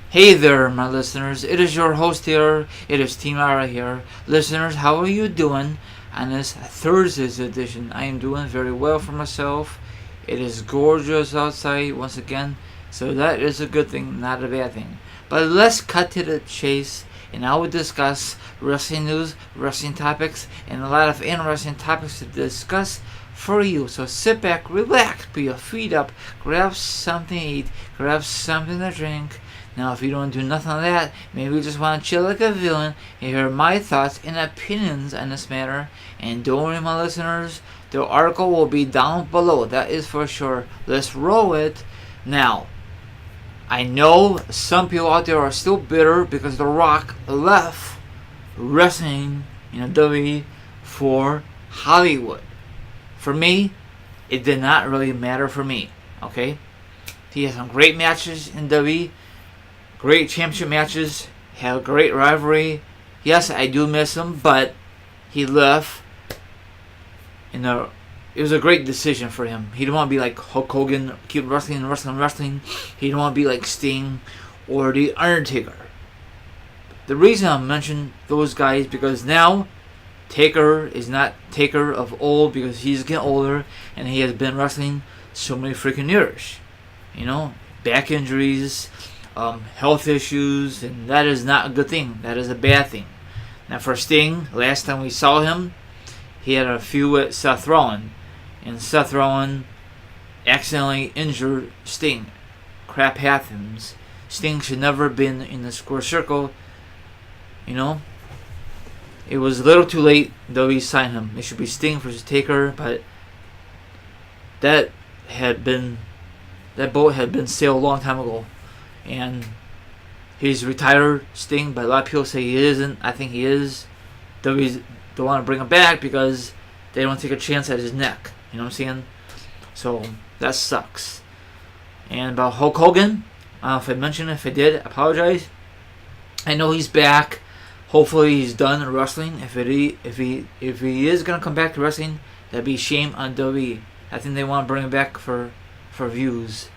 Hey there, my listeners. It is your host here. It is Team Ara here. Listeners, how are you doing on this Thursday's edition? I am doing very well for myself. It is gorgeous outside once again, so that is a good thing, not a bad thing. But let's cut to the chase, and I will discuss wrestling news, wrestling topics, and a lot of interesting topics to discuss for you. So sit back, relax, put your feet up, grab something to eat, grab something to drink. Now, if you don't do nothing like that, maybe you just want to chill like a villain and hear my thoughts and opinions on this matter. And don't worry, my listeners, the article will be down below. That is for sure. Let's roll it. Now, I know some people out there are still bitter because The Rock left wrestling in WWE for Hollywood. For me, it did not really matter for me. Okay? He had some great matches in WWE. Great championship matches, had a great rivalry. Yes, I do miss him, but he left. It was a great decision for him. He didn't want to be like Hulk Hogan, keep wrestling. He didn't want to be like Sting or The Undertaker. The reason I mention those guys because now Taker is not Taker of old because he's getting older and he has been wrestling so many freaking years. Back injuries. Health issues, and that is not a good thing. That is a bad thing. Now for Sting, last time we saw him, he had a feud with Seth Rollins, and Seth Rollins accidentally injured Sting. Crap happens. Sting should never have been in the square circle. It was a little too late though he signed him. It should be Sting versus Taker, but that boat had been sailed a long time ago. And he's retired Sting, but a lot of people say he isn't. I think he is. They want to bring him back because they don't want to take a chance at his neck. You know what I'm saying? So that sucks. And about Hulk Hogan, I don't know if I mentioned it. If I did, I apologize. I know he's back. Hopefully he's done wrestling. If he is gonna come back to wrestling, that'd be a shame on WWE. I think they want to bring him back for views.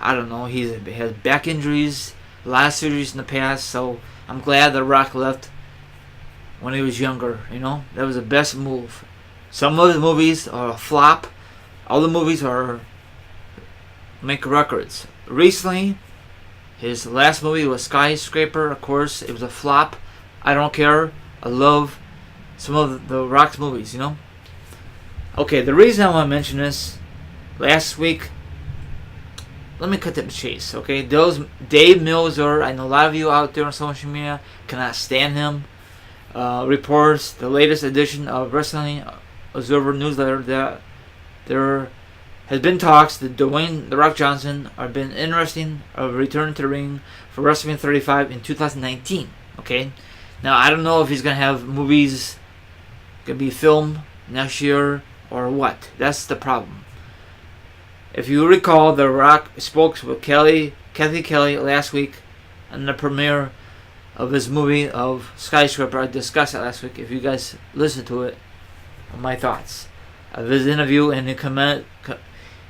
I don't know. He has back injuries, a lot of surgeries in the past, so I'm glad The Rock left when he was younger. That was the best move. Some of the movies are a flop. All the movies are make records. Recently, his last movie was Skyscraper. Of course, it was a flop. I don't care. I love some of The Rock's movies. Okay, the reason I want to mention this, last week. Let me cut to the chase, okay? Those Dave Meltzer, I know a lot of you out there on social media cannot stand him. Reports the latest edition of Wrestling Observer newsletter that there has been talks that Dwayne The Rock Johnson are been interesting of returning to the ring for WrestleMania 35 in 2019. Okay, now I don't know if he's gonna have movies gonna be filmed next year or what. That's the problem. If you recall, The Rock spoke with Kathy Kelly last week on the premiere of his movie of Skyscraper. I discussed it last week. If you guys listen to it, my thoughts of his interview, and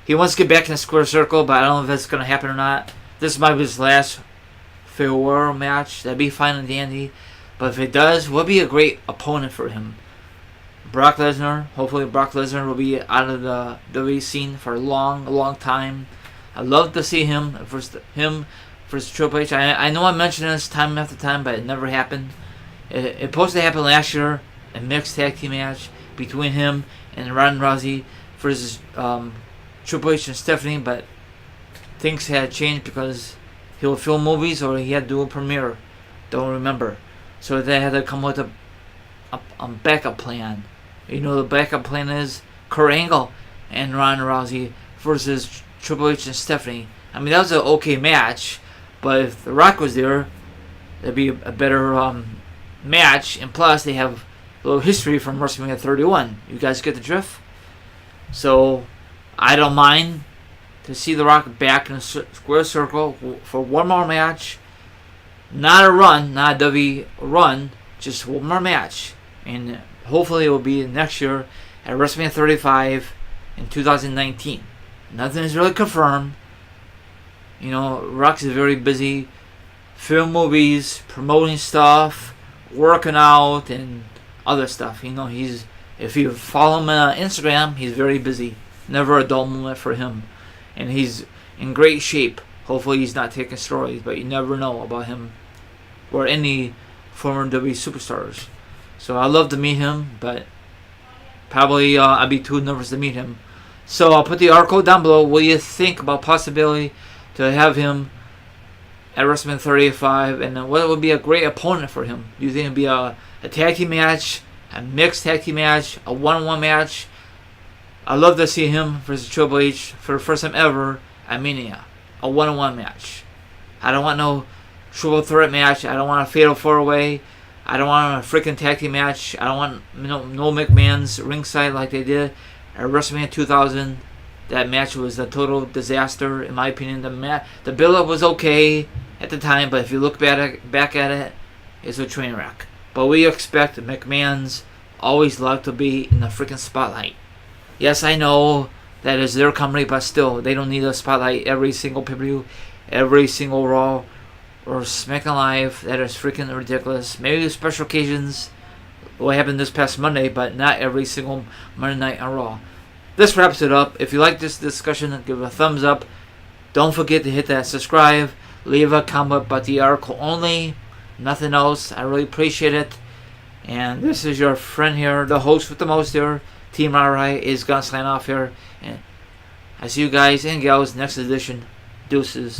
he wants to get back in the square circle, but I don't know if that's going to happen or not. This might be his last farewell match. That'd be fine and dandy, but if it does, will be a great opponent for him. Brock Lesnar. Hopefully Brock Lesnar will be out of the WWE scene for a long time. I'd love to see him versus Triple H. I know I mentioned this time after time, but it never happened. It supposed to happen last year, a mixed tag team match between him and Ronda Rousey versus Triple H and Stephanie, but things had changed because he would film movies or he had to do a premiere. Don't remember. So they had to come with a backup plan. The backup plan is Kurt Angle and Ronda Rousey versus Triple H and Stephanie. I mean, that was an okay match, but if The Rock was there, that'd be a better match. And plus, they have a little history from WrestleMania 31. You guys get the drift? So, I don't mind to see The Rock back in a square circle for one more match. Not a run, not a W run, just one more match. And hopefully it will be next year at WrestleMania 35 in 2019. Nothing is really confirmed. Rock's a very busy film movies, promoting stuff, working out, and other stuff. If you follow him on Instagram, he's very busy. Never a dull moment for him. And he's in great shape. Hopefully he's not taking steroids, but you never know about him or any former WWE superstars. So I'd love to meet him, but probably I'd be too nervous to meet him. So I'll put the article down below. What do you think about possibility to have him at WrestleMania 35, and what would be a great opponent for him? Do you think it'd be a tag team match, a mixed tag team match, a one-on-one match? I'd love to see him versus Triple H for the first time ever at Mania. A one-on-one match. I don't want no triple threat match. I don't want a fatal four-way. I don't want a freaking tag team match. I don't want no McMahon's ringside like they did at WrestleMania 2000. That match was a total disaster, in my opinion. The build-up was okay at the time, but if you look back at it, it's a train wreck. But we expect McMahon's always love to be in the freaking spotlight. Yes, I know that is their company, but still, they don't need a spotlight every single pay-per-view, every single Raw or SmackDown Live. That is freaking ridiculous. Maybe special occasions, what happened this past Monday, but not every single Monday night on Raw. This wraps it up. If you like this discussion, give it a thumbs up. Don't forget to hit that subscribe. Leave a comment about the article only. Nothing else. I really appreciate it. And this is your friend here, the host with the most here. Team RI is going to sign off here. And I see you guys and gals next edition. Deuces.